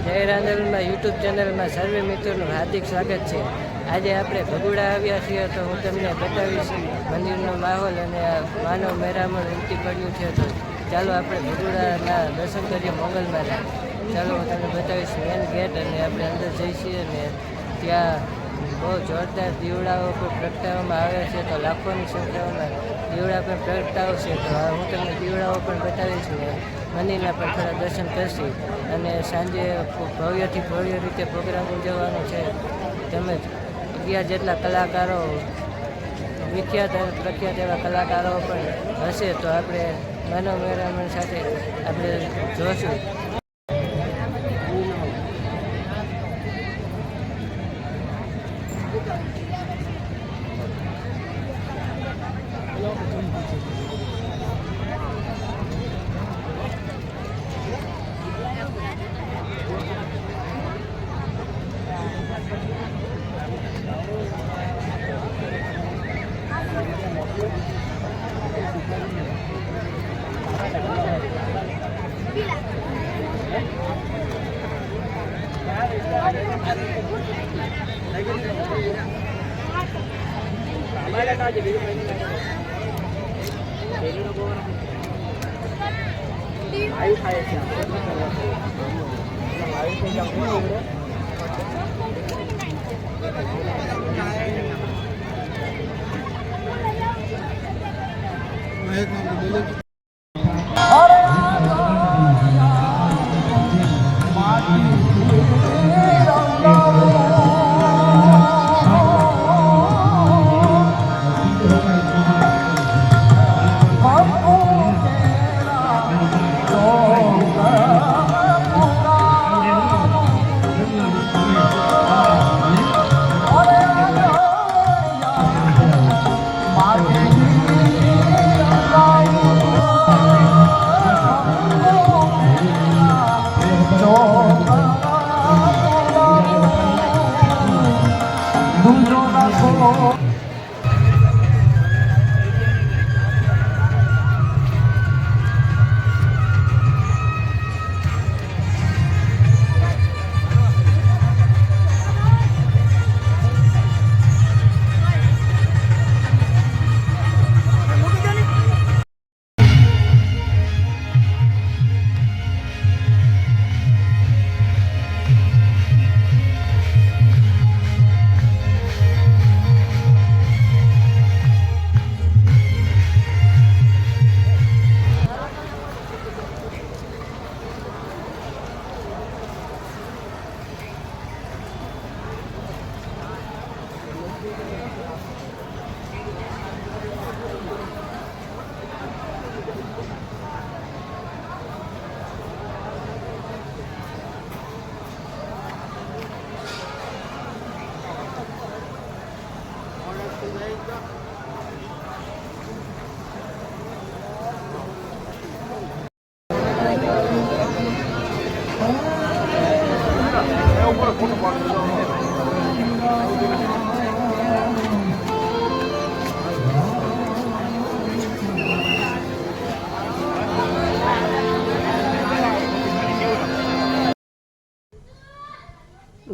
જય રાંદેલમાં યુટ્યુબ ચેનલમાં સર્વે મિત્રોનું હાર્દિક સ્વાગત છે। આજે આપણે ભગુડા આવ્યા છીએ તો હું તમને બતાવીશ મંદિરનો માહોલ અને માનવ મેરામણ ઉમટી પડ્યું છે। તો ચાલો આપણે ભગુડાના દર્શન કરીએ મોગલમાના। ચાલો હું તમને બતાવીશ મેન ગેટ અને આપણે અંદર જઈશું અને ત્યાં બહુ જોરદાર દીવડાઓ પણ પ્રગટાવવામાં આવ્યા છે। તો લાખોની સંખ્યામાં દીવડા પણ પ્રગટાવશે। તો હું તમને દીવડાઓ પણ બતાવીશ ને મંદિરના પણ થોડા દર્શન કરશું અને સાંજે ભવ્યથી ભવ્ય રીતે પ્રોગ્રામ ઉજવવાનો છે। તેમજ 11 જેટલા કલાકારો વિખ્યાત અને પ્રખ્યાત એવા કલાકારો પણ હશે। તો આપણે માનવ મેરામણ સાથે આપણે જોશું।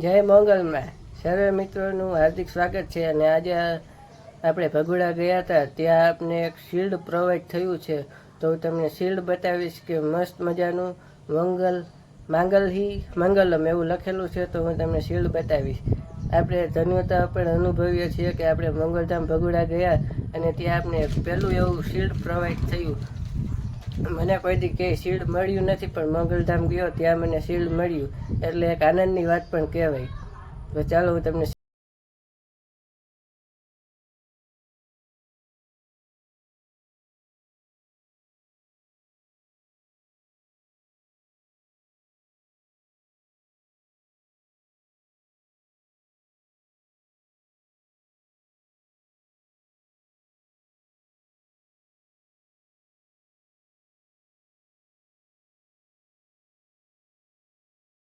જય મોગલમાં સર્વે મિત્રોનું હાર્દિક સ્વાગત છે। અને આજે આપણે ભગુડા ગયા હતા, ત્યાં આપને એક શિલ્ડ પ્રોવાઈડ થયું છે। તો હું તમને શિલ્ડ બતાવીશ કે મસ્ત મજાનું મંગલમ એવું લખેલું છે। તો હું તમને શિલ્ડ બતાવીશ। આપણે ધન્યતા પણ અનુભવીએ છીએ કે આપણે મંગલધામ ભગુડા ગયા અને ત્યાં આપણે પહેલું એવું શિલ્ડ પ્રોવાઈડ થયું। મને કોઈ દી કે શિલ્ડ મળ્યું નથી, પણ મંગલધામ ગયો ત્યાં મને શિલ્ડ મળ્યું, એટલે એક આનંદની વાત પણ કહેવાય। તો ચાલો હું તમને